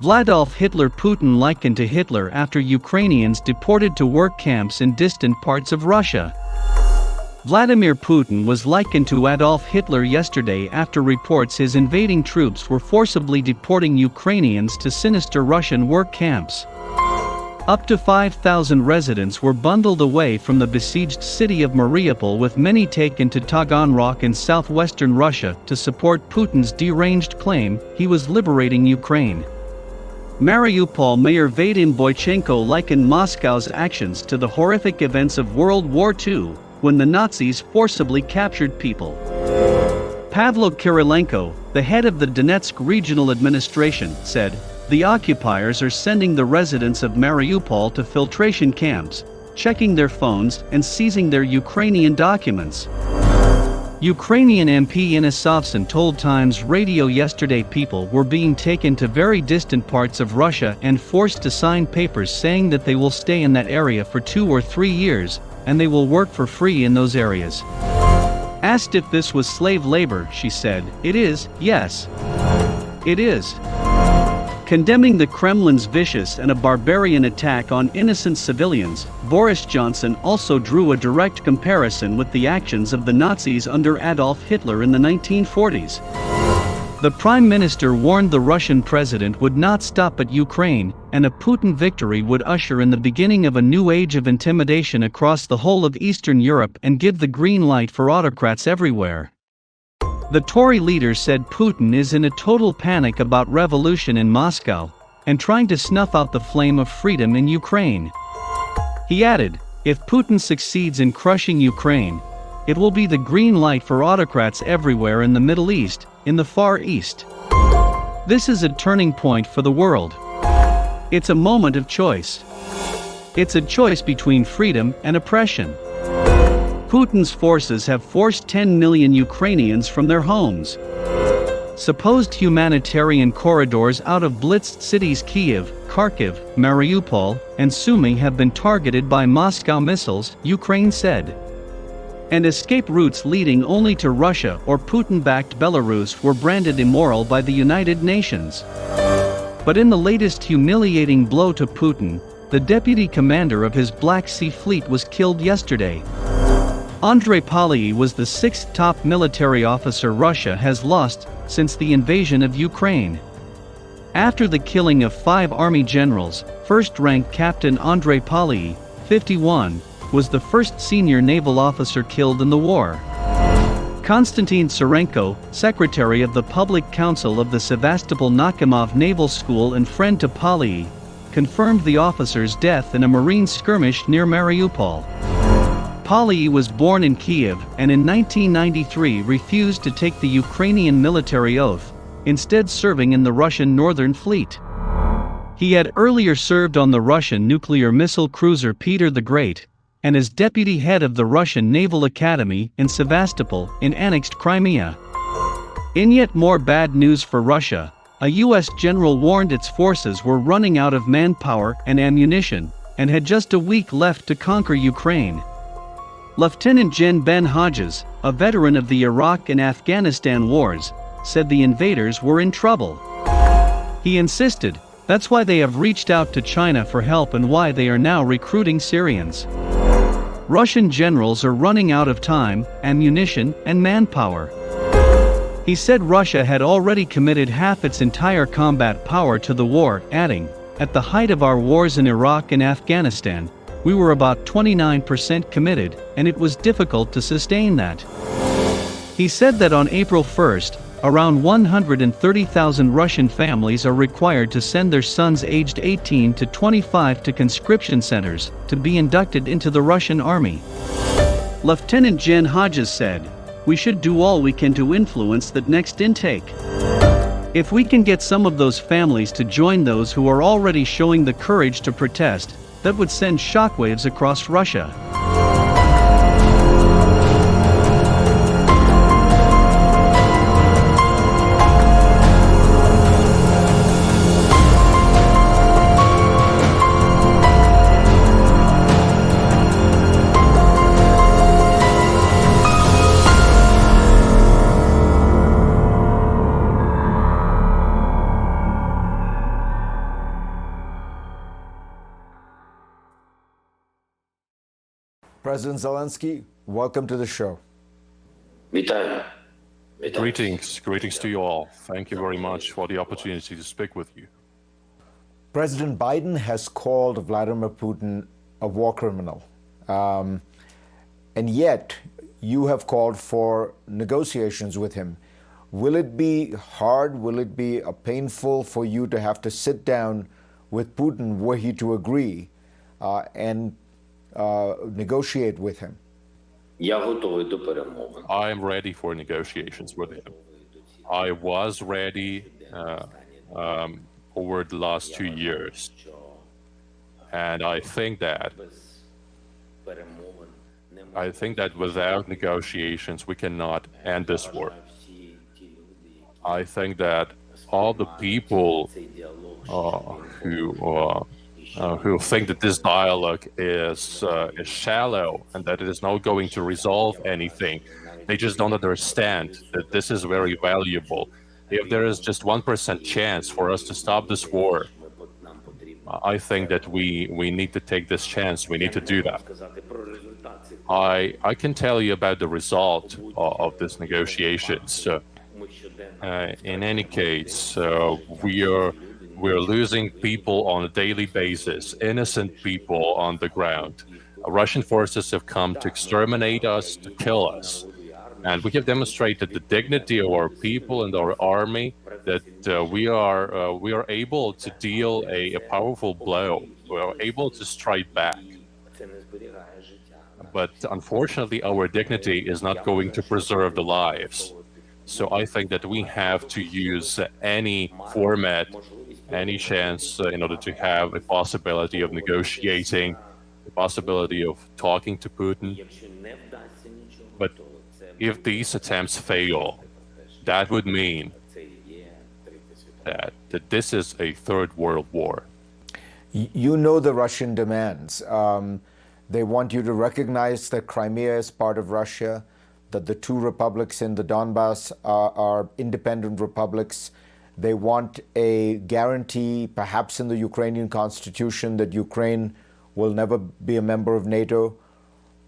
VLADOLF Hitler Putin likened to Hitler after Ukrainians deported to work camps in distant parts of Russia. Vladimir Putin was likened to Adolf Hitler yesterday after reports his invading troops were forcibly deporting Ukrainians to sinister Russian work camps. Up to 5,000 residents were bundled away from the besieged city of Mariupol, with many taken to Taganrog in southwestern Russia to support Putin's deranged claim he was liberating Ukraine. Mariupol Mayor Vadim Boychenko likened Moscow's actions to the horrific events of World War II, when the Nazis forcibly captured people. Pavlo Kirilenko, the head of the Donetsk Regional Administration, said, "The occupiers are sending the residents of Mariupol to filtration camps, checking their phones and seizing their Ukrainian documents." Ukrainian MP Inna Sovsun told Times Radio yesterday people were being taken to very distant parts of Russia and forced to sign papers saying that they will stay in that area for 2 or 3 years, and they will work for free in those areas. Asked if this was slave labor, she said, "It is, yes. It is." Condemning the Kremlin's vicious and a barbarian attack on innocent civilians, Boris Johnson also drew a direct comparison with the actions of the Nazis under Adolf Hitler in the 1940s. The Prime Minister warned the Russian president would not stop at Ukraine, and a Putin victory would usher in the beginning of a new age of intimidation across the whole of Eastern Europe and give the green light for autocrats everywhere. The Tory leader said Putin is in a total panic about revolution in Moscow and trying to snuff out the flame of freedom in Ukraine. He added, "If Putin succeeds in crushing Ukraine, it will be the green light for autocrats everywhere in the Middle East, in the Far East. This is a turning point for the world. It's a moment of choice. It's a choice between freedom and oppression." Putin's forces have forced 10 million Ukrainians from their homes. Supposed humanitarian corridors out of blitzed cities Kyiv, Kharkiv, Mariupol, and Sumy have been targeted by Moscow missiles, Ukraine said. And escape routes leading only to Russia or Putin-backed Belarus were branded immoral by the United Nations. But in the latest humiliating blow to Putin, the deputy commander of his Black Sea Fleet was killed yesterday. Andrei Palyi was the 6th top military officer Russia has lost since the invasion of Ukraine. After the killing of 5 army generals, first-rank Captain Andrei Palyi, 51, was the first senior naval officer killed in the war. Konstantin Tsarenko, secretary of the Public Council of the Sevastopol-Nakhimov Naval School and friend to Palyi, confirmed the officer's death in a marine skirmish near Mariupol. Palyi was born in Kyiv and in 1993 refused to take the Ukrainian military oath, instead serving in the Russian Northern Fleet. He had earlier served on the Russian nuclear missile cruiser Peter the Great, and as deputy head of the Russian Naval Academy in Sevastopol in annexed Crimea. In yet more bad news for Russia, a U.S. general warned its forces were running out of manpower and ammunition, and had just a week left to conquer Ukraine. Lieutenant Gen Ben Hodges, a veteran of the Iraq and Afghanistan wars, said the invaders were in trouble. He insisted, that's why they have reached out to China for help and why they are now recruiting Syrians. Russian generals are running out of time, ammunition, and manpower. He said Russia had already committed half its entire combat power to the war, adding, "At the height of our wars in Iraq and Afghanistan, we were about 29% committed, and it was difficult to sustain that." He said that on April 1st, around 130,000 Russian families are required to send their sons aged 18 to 25 to conscription centers to be inducted into the Russian army. Lieutenant Gen Hodges said, "We should do all we can to influence that next intake. If we can get some of those families to join those who are already showing the courage to protest, that would send shockwaves across Russia." President Zelensky, welcome to the show. Вітаю. Greetings to you all. Thank you very much for the opportunity to speak with you. President Biden has called Vladimir Putin a war criminal. And yet, you have called for negotiations with him. Will it be hard, will it be painful for you to have to sit down with Putin were he to agree and negotiate with him? Я готовий до перемовин. I am ready for negotiations with him. I was ready over the last 2 years. And I think that without negotiations, we cannot end this war. I think that all the people who think that this dialogue is shallow and that it is not going to resolve anything, they just don't understand that this is very valuable. If there is just 1% chance for us to stop this war, I think that we need to take this chance. We need to do that. I can tell you about the result of these negotiations. In any case, we're losing people on a daily basis, innocent people on the ground. Russian forces have come to exterminate us, to kill us. And we have demonstrated the dignity of our people and our army, that we are able to deal a powerful blow. We are able to strike back. But unfortunately, our dignity is not going to preserve the lives. So I think that we have to use any format, any chance in order to have a possibility of negotiating, the possibility of talking to Putin. But if these attempts fail, that would mean that this is a third world war. You know the Russian demands. They want you to recognize that Crimea is part of Russia, that the two republics in the Donbass are independent republics. They want a guarantee, perhaps in the Ukrainian constitution, that Ukraine will never be a member of NATO.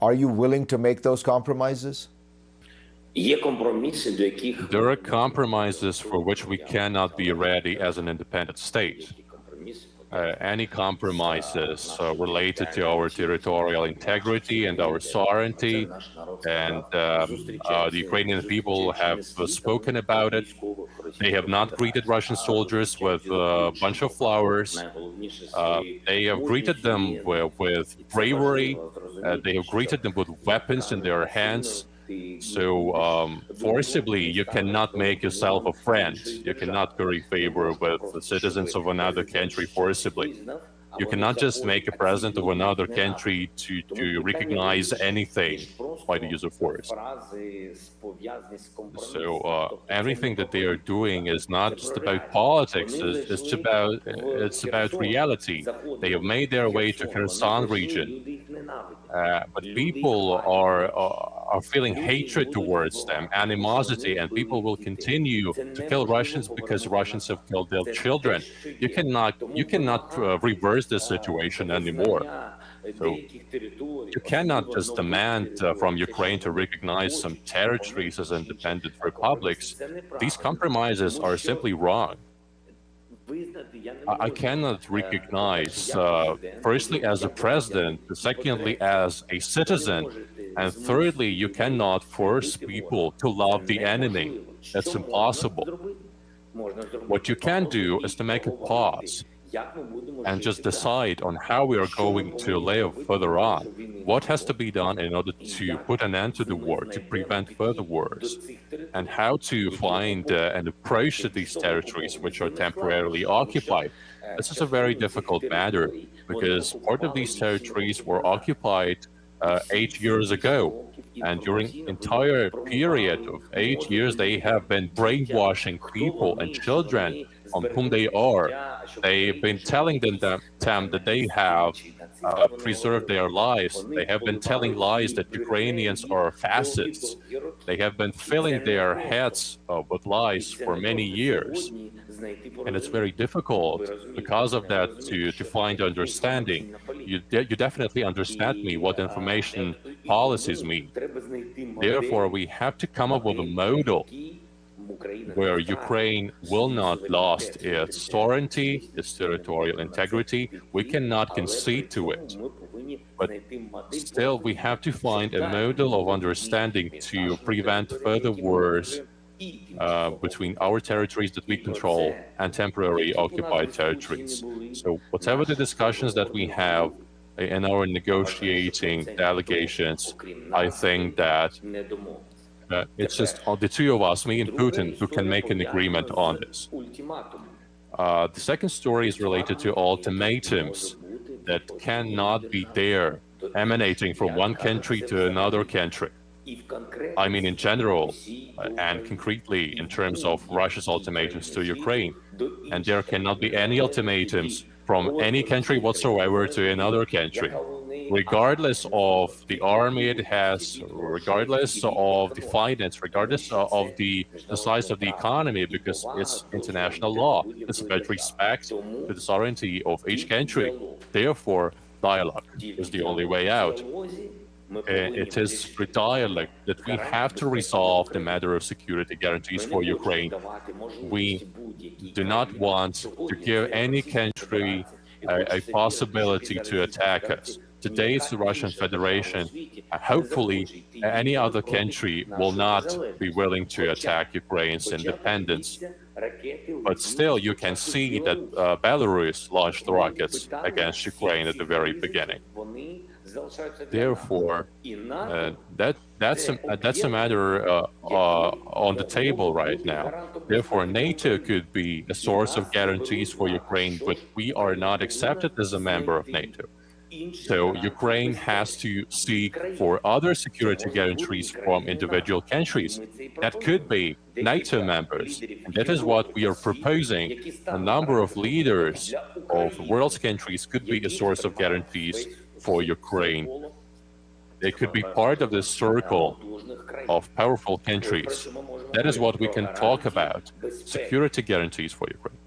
Are you willing to make those compromises? There are compromises for which we cannot be ready as an independent state. Any compromises related to our territorial integrity and our sovereignty, and the Ukrainian people have spoken about it. They have not greeted Russian soldiers with a bunch of flowers. They have greeted them with bravery. They have greeted them with weapons in their hands. So forcibly, you cannot make yourself a friend. You cannot curry favor with the citizens of another country forcibly. You cannot just make a president of another country to recognize anything by the use of force. So everything that they are doing is not just about politics. It's about reality. They have made their way to Kherson region, but people are feeling hatred towards them, animosity, and people will continue to kill Russians because Russians have killed their children. You cannot reverse this situation anymore. So you cannot just demand from Ukraine to recognize some territories as independent republics. These compromises are simply wrong. I cannot recognize, firstly, as a president, secondly, as a citizen, and thirdly, you cannot force people to love the enemy. That's impossible. What you can do is to make a pause and just decide on how we are going to live further on. What has to be done in order to put an end to the war, to prevent further wars, and how to find an approach to these territories which are temporarily occupied. This is a very difficult matter because part of these territories were occupied 8 years ago. And during entire period of 8 years, they have been brainwashing people and children on whom they are. They've been telling them that they have preserved their lives. They have been telling lies that Ukrainians are fascists. They have been filling their heads with lies for many years. And it's very difficult because of that to find understanding. You definitely understand me what information policies mean. Therefore, we have to come up with a model where Ukraine will not lose its sovereignty, its territorial integrity. We cannot concede to it. But still, we have to find a model of understanding to prevent further wars between our territories that we control and temporary occupied territories. So whatever the discussions that we have in our negotiating delegations, I think that it's just the two of us, me and Putin, who can make an agreement on this. The second story is related to ultimatums that cannot be there, emanating from one country to another country. I mean, in general, and concretely in terms of Russia's ultimatums to Ukraine. And there cannot be any ultimatums from any country whatsoever to another country, regardless of the army it has, regardless of the finance, regardless of the size of the economy, because it's international law. It's about respect to the sovereignty of each country. Therefore, dialogue is the only way out. It is through dialogue that we have to resolve the matter of security guarantees for Ukraine. We do not want to give any country a possibility to attack us. Today it's the Russian Federation. Hopefully, any other country will not be willing to attack Ukraine's independence. But still, you can see that Belarus launched rockets against Ukraine at the very beginning. Therefore, that's a matter on the table right now. Therefore, NATO could be a source of guarantees for Ukraine, but we are not accepted as a member of NATO. So Ukraine has to seek for other security guarantees from individual countries that could be NATO members. And that is what we are proposing. A number of leaders of the world's countries could be a source of guarantees for Ukraine. They could be part of this circle of powerful countries. That is what we can talk about, security guarantees for Ukraine.